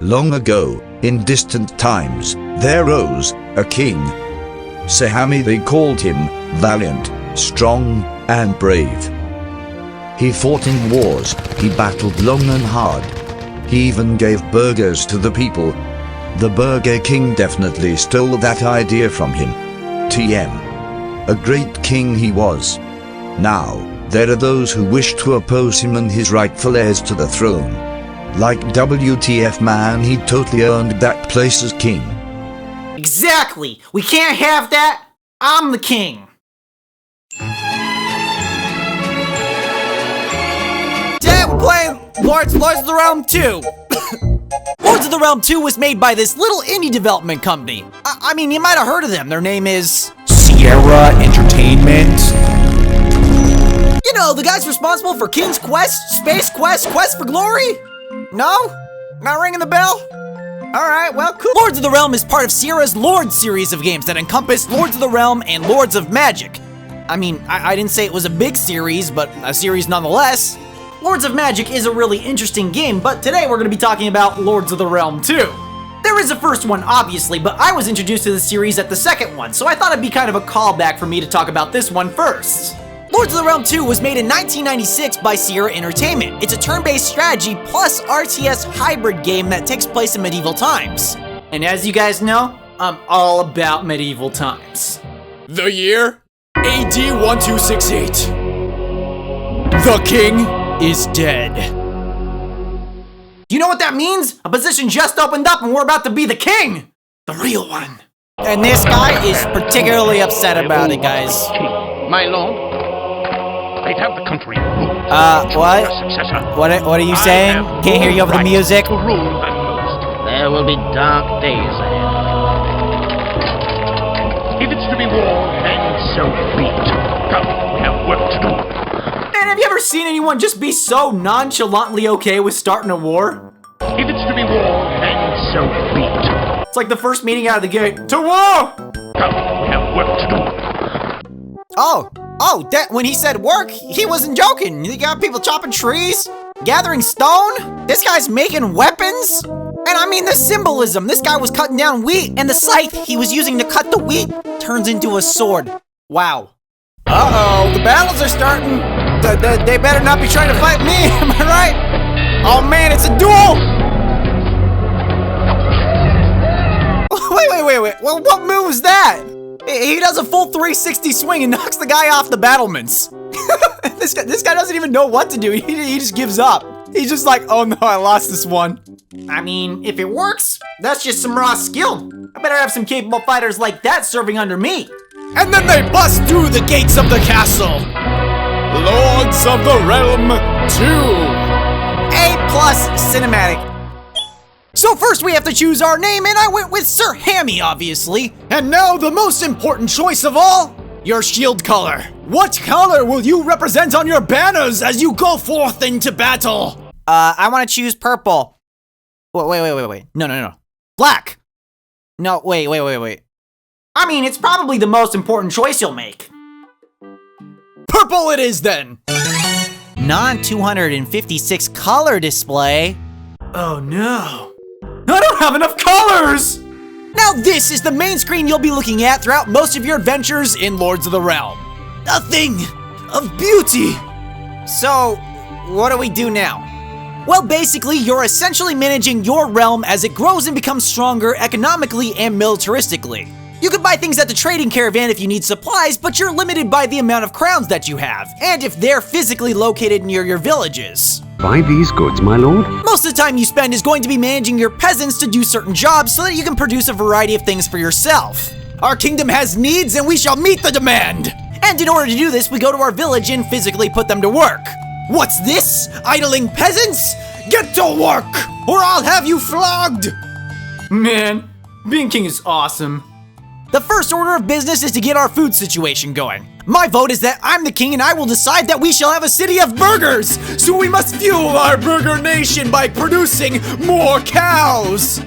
Long ago, in distant times, there rose a king. Sehami they called him, valiant, strong, and brave. He fought in wars, he battled long and hard. He even gave burgers to the people. The Burger King definitely stole that idea from him. TM. A great king he was. Now, there are those who wish to oppose him and his rightful heirs to the throne. Like WTF man, he totally earned that place as king. Exactly! We can't have that! I'm the king! Dad, we're playing Lords of the Realm 2! Lords of the Realm 2 was made by this little indie development company. I mean, you might have heard of them. Their name is... Sierra Entertainment? You know, the guys responsible for King's Quest, Space Quest, Quest for Glory? No? Not ringing the bell? Alright, well, cool. Lords of the Realm is part of Sierra's Lords series of games that encompass Lords of the Realm and Lords of Magic. I mean, I didn't say it was a big series, but a series nonetheless. Lords of Magic is a really interesting game, but today we're going to be talking about Lords of the Realm 2. There is a first one, obviously, but I was introduced to the series at the second one, so I thought it'd be kind of a callback for me to talk about this one first. Lords of the Realm 2 was made in 1996 by Sierra Entertainment. It's a turn-based strategy plus RTS hybrid game that takes place in medieval times. And as you guys know, I'm all about medieval times. The year? AD 1268. The king is dead. Do you know what that means? A position just opened up and we're about to be the king! The real one. And this guy is particularly upset about it, guys. My lord, I'd have the country. What? What are you saying? Can't hear you over the music. To rule the most. There will be dark days ahead. If it's to be war, then so be it. Come, we have work to do. Man, have you ever seen anyone just be so nonchalantly okay with starting a war? If it's to be war, then so be it. It's like the first meeting out of the gate. To war! Come, we have work to do. Oh, that when he said work, he wasn't joking. You got people chopping trees, gathering stone. This guy's making weapons. And I mean the symbolism. This guy was cutting down wheat, and the scythe he was using to cut the wheat turns into a sword. Wow. Uh-oh, the battles are starting. They better not be trying to fight me, am I right? Oh man, it's a duel! Wait. Well, what move is that? He does a full 360 swing and knocks the guy off the battlements. This guy doesn't even know what to do. He just gives up. He's just like, oh no, I lost this one. I mean, if it works, that's just some raw skill. I better have some capable fighters like that serving under me. And then they bust through the gates of the castle. Lords of the Realm 2. A+ cinematic. So first we have to choose our name, and I went with Sir Hammy, obviously. And now the most important choice of all, your shield color. What color will you represent on your banners as you go forth into battle? I want to choose purple. Wait. No. Black. No, wait. I mean, it's probably the most important choice you'll make. Purple it is then. Non-256 color display. Oh no. I don't have enough colors! Now this is the main screen you'll be looking at throughout most of your adventures in Lords of the Realm. A thing of beauty. So, what do we do now? Well, basically, you're essentially managing your realm as it grows and becomes stronger economically and militaristically. You can buy things at the trading caravan if you need supplies, but you're limited by the amount of crowns that you have, and if they're physically located near your villages. Buy these goods, my lord? Most of the time you spend is going to be managing your peasants to do certain jobs so that you can produce a variety of things for yourself. Our kingdom has needs and we shall meet the demand! And in order to do this, we go to our village and physically put them to work. What's this? Idling peasants? Get to work, or I'll have you flogged! Man, being king is awesome. The first order of business is to get our food situation going. My vote is that I'm the king and I will decide that we shall have a city of burgers! So we must fuel our burger nation by producing more cows!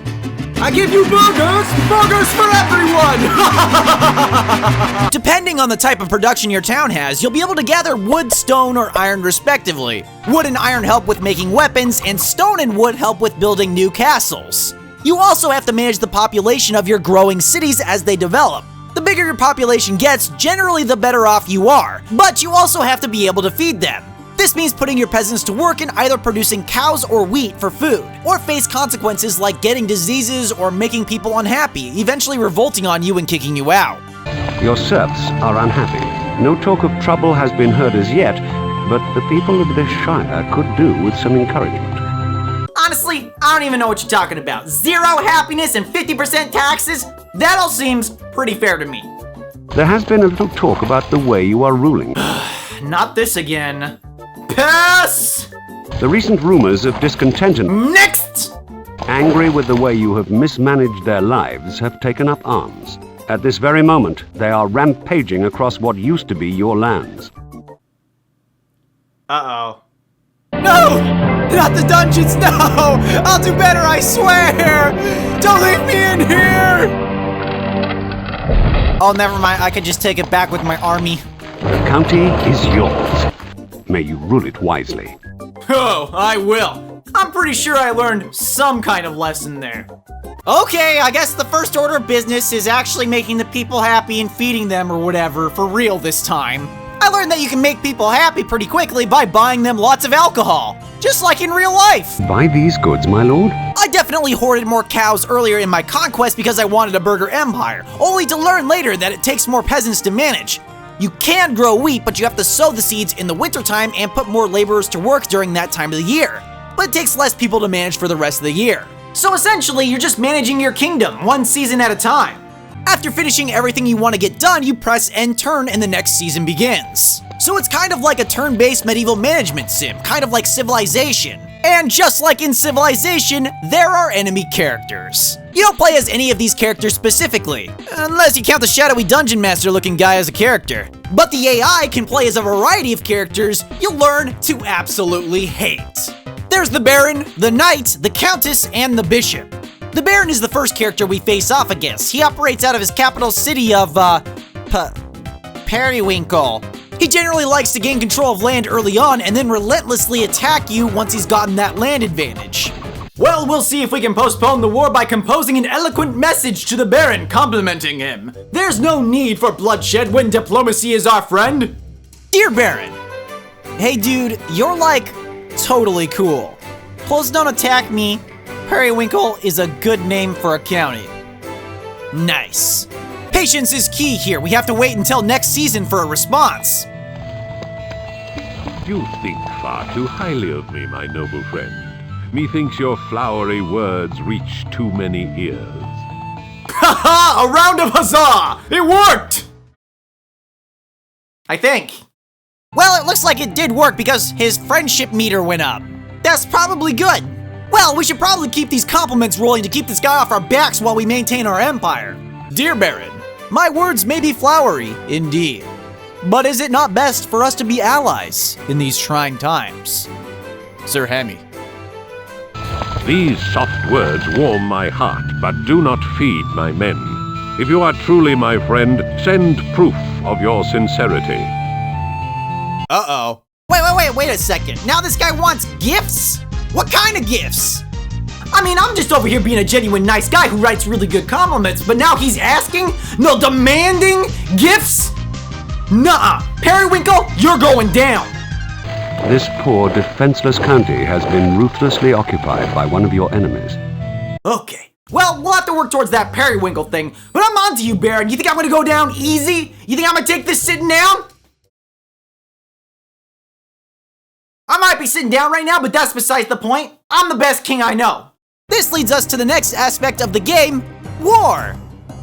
I give you burgers! Burgers for everyone! Depending on the type of production your town has, you'll be able to gather wood, stone, or iron respectively. Wood and iron help with making weapons, and stone and wood help with building new castles. You also have to manage the population of your growing cities as they develop. The bigger your population gets, generally the better off you are, but you also have to be able to feed them. This means putting your peasants to work in either producing cows or wheat for food, or face consequences like getting diseases or making people unhappy, eventually revolting on you and kicking you out. Your serfs are unhappy. No talk of trouble has been heard as yet, but the people of this shire could do with some encouragement. Honestly, I don't even know what you're talking about. 0 happiness and 50% taxes? That all seems pretty fair to me. There has been a little talk about the way you are ruling. Not this again. Pass! The recent rumors of discontent and Next! angry with the way you have mismanaged their lives have taken up arms. At this very moment, they are rampaging across what used to be your lands. Uh-oh. No! Not the dungeons, no! I'll do better, I swear! Don't leave me in here! Oh, never mind. I could just take it back with my army. The county is yours. May you rule it wisely. Oh, I will. I'm pretty sure I learned some kind of lesson there. Okay, I guess the first order of business is actually making the people happy and feeding them or whatever for real this time. I learned that you can make people happy pretty quickly by buying them lots of alcohol, just like in real life. Buy these goods, my lord. I definitely hoarded more cows earlier in my conquest because I wanted a burger empire, only to learn later that it takes more peasants to manage. You can grow wheat, but you have to sow the seeds in the wintertime and put more laborers to work during that time of the year. But it takes less people to manage for the rest of the year. So essentially, you're just managing your kingdom, one season at a time. After finishing everything you want to get done, you press end turn and the next season begins. So it's kind of like a turn-based medieval management sim, kind of like Civilization. And just like in Civilization, there are enemy characters. You don't play as any of these characters specifically, unless you count the shadowy dungeon master looking guy as a character. But the AI can play as a variety of characters you'll learn to absolutely hate. There's the Baron, the Knight, the Countess, and the Bishop. The Baron is the first character we face off against. He operates out of his capital city of, Periwinkle. He generally likes to gain control of land early on and then relentlessly attack you once he's gotten that land advantage. Well, we'll see if we can postpone the war by composing an eloquent message to the Baron complimenting him. There's no need for bloodshed when diplomacy is our friend. Dear Baron, hey dude, you're like totally cool. Plus don't attack me. Periwinkle is a good name for a county. Nice. Patience is key here. We have to wait until next season for a response. You think far too highly of me, my noble friend. Methinks your flowery words reach too many ears. Ha ha! A round of huzzah! It worked! I think. Well, it looks like it did work because his friendship meter went up. That's probably good. Well, we should probably keep these compliments rolling to keep this guy off our backs while we maintain our empire. Dear Baron, my words may be flowery, indeed. But is it not best for us to be allies in these trying times? Sir Hemi. These soft words warm my heart, but do not feed my men. If you are truly my friend, send proof of your sincerity. Uh-oh. Wait a second. Now this guy wants gifts? What kind of gifts? I mean, I'm just over here being a genuine nice guy who writes really good compliments, but now he's asking? No, demanding gifts? Nuh-uh. Periwinkle, you're going down. This poor, defenseless county has been ruthlessly occupied by one of your enemies. Okay. Well, we'll have to work towards that Periwinkle thing, but I'm on to you, Baron. You think I'm gonna go down easy? You think I'm gonna take this sitting down? I might be sitting down right now, but that's besides the point. I'm the best king I know. This leads us to the next aspect of the game, war.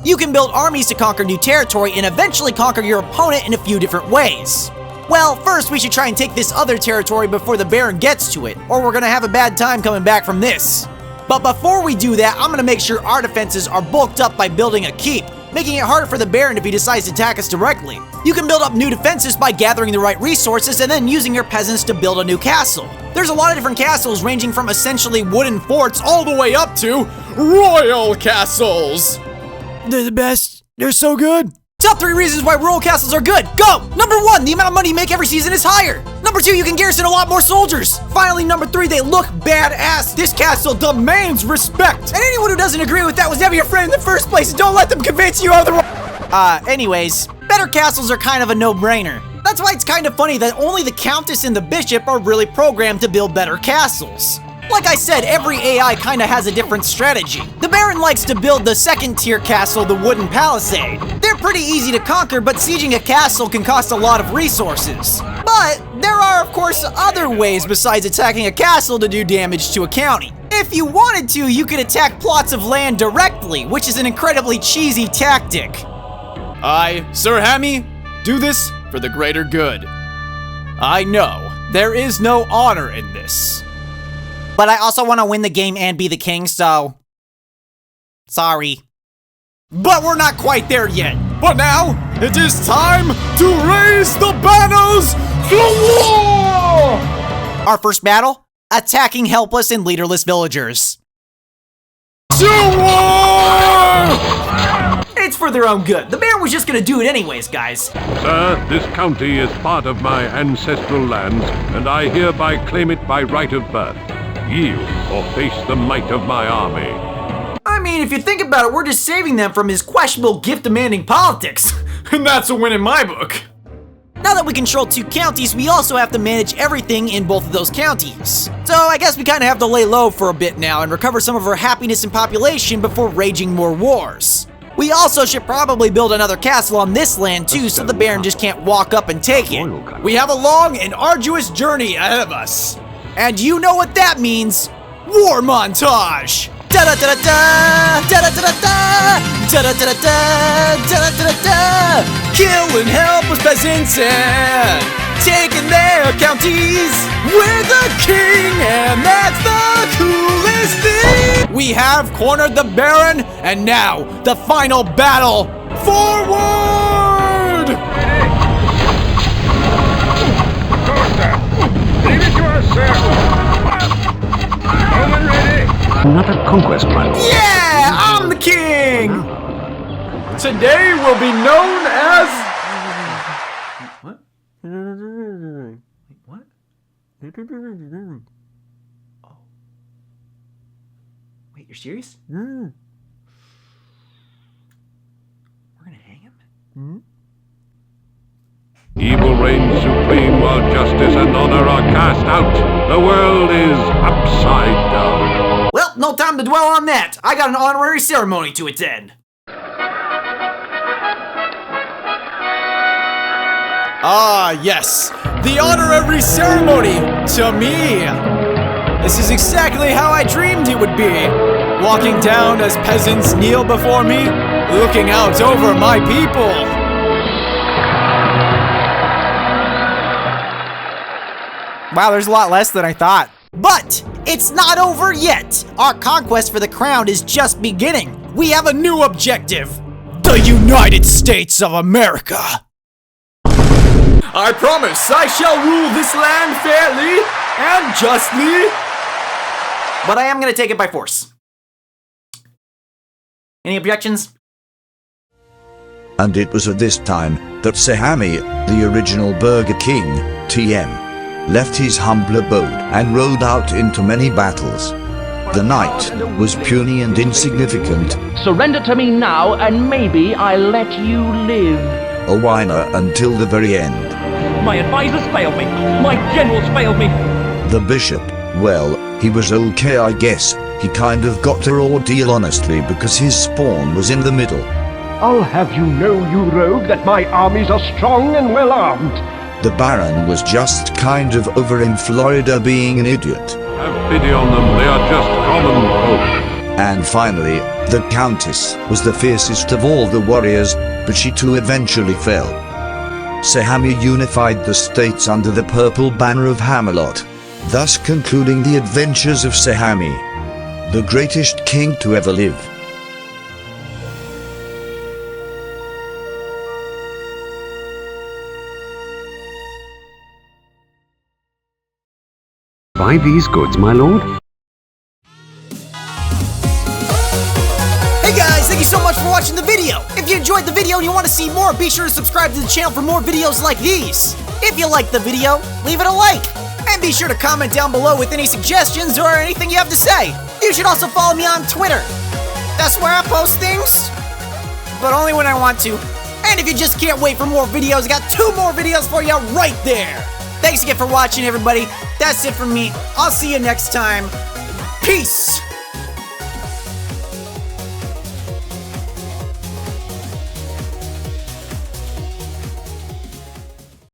You can build armies to conquer new territory and eventually conquer your opponent in a few different ways. Well, first we should try and take this other territory before the Baron gets to it, or we're gonna have a bad time coming back from this. But before we do that, I'm gonna make sure our defenses are bulked up by building a keep. making it harder for the Baron if he decides to attack us directly. You can build up new defenses by gathering the right resources and then using your peasants to build a new castle. There's a lot of different castles ranging from essentially wooden forts all the way up to Royal castles! they're the best. They're so good. Top 3 reasons why royal castles are good. Go! Number 1, the amount of money you make every season is higher. Number 2, you can garrison a lot more soldiers. Finally, number 3, they look badass. This castle demands respect. And anyone who doesn't agree with that was never your friend in the first place. Don't let them convince you otherwise. Anyways, better castles are kind of a no-brainer. That's why it's kind of funny that only the Countess and the Bishop are really programmed to build better castles. Like I said, every AI kinda has a different strategy. The Baron likes to build the second-tier castle, the Wooden Palisade. They're pretty easy to conquer, but sieging a castle can cost a lot of resources. But there are, of course, other ways besides attacking a castle to do damage to a county. If you wanted to, you could attack plots of land directly, which is an incredibly cheesy tactic. I, Sir Hammy, do this for the greater good. I know there is no honor in this. But I also want to win the game and be the king, so... sorry. But we're not quite there yet. But now, it is time to raise the banners to war! Our first battle? Attacking helpless and leaderless villagers. To war! It's for their own good. The Baron was just gonna do it anyways, guys. Sir, this county is part of my ancestral lands, and I hereby claim it by right of birth. Yield or face the might of my army. I mean, if you think about it, we're just saving them from his questionable gift-demanding politics. And that's a win in my book. Now that we control 2 counties, we also have to manage everything in both of those counties. So I guess we kind of have to lay low for a bit now and recover some of our happiness and population before raging more wars. We also should probably build another castle on this land too, so the Baron just can't walk up and take it. We have a long and arduous journey ahead of us. And you know what that means. War montage! Da-da-da-da-da! Da-da-da-da-da! Da-da-da-da-da! Da-da-da-da-da! Killing helpless peasants and taking their counties. We're the king, and that's the coolest thing. We have cornered the Baron, and now the final battle. Forward! Leave it to us, sir. Roman ready. Another conquest, my lord. Yeah, I'm the king. Today will be known as... What? What? Oh. Wait, you're serious? We're gonna hang him? Evil reigns supreme while justice and honor are cast out. The world is upside down. Well, no time to dwell on that. I got an honorary ceremony to attend. Ah, yes, the honorary ceremony to me. This is exactly how I dreamed it would be. Walking down as peasants kneel before me, looking out over my people. Wow, there's a lot less than I thought. But it's not over yet. Our conquest for the crown is just beginning. We have a new objective. The United States of America. I promise I shall rule this land fairly and justly. But I am going to take it by force. Any objections? And it was at this time that Sehami, the original Burger King, TM, left his humble abode and rode out into many battles. The knight was puny and insignificant, Surrender to me now, and maybe I'll let you live. a whiner until the very end. My advisors failed me. My generals failed me. The bishop, well, he was okay I guess. He kind of got the ordeal honestly because his spawn was in the middle. I'll have you know, you rogue, that my armies are strong and well armed. The Baron was just kind of over in Florida being an idiot. Have pity on them, they are just common folk. And finally, the Countess was the fiercest of all the warriors, but she too eventually fell. Sehami unified the states under the purple banner of Hamelot, thus concluding the adventures of Sehami, the greatest king to ever live. buy these goods, my lord? Hey guys, thank you so much for watching the video. If you enjoyed the video and you want to see more, be sure to subscribe to the channel for more videos like these. If you liked the video, leave it a like. And be sure to comment down below with any suggestions or anything you have to say. You should also follow me on Twitter. That's where I post things, but only when I want to. And if you just can't wait for more videos, I got 2 more videos for you right there. Thanks again for watching, everybody. That's it from me. I'll see you next time. Peace.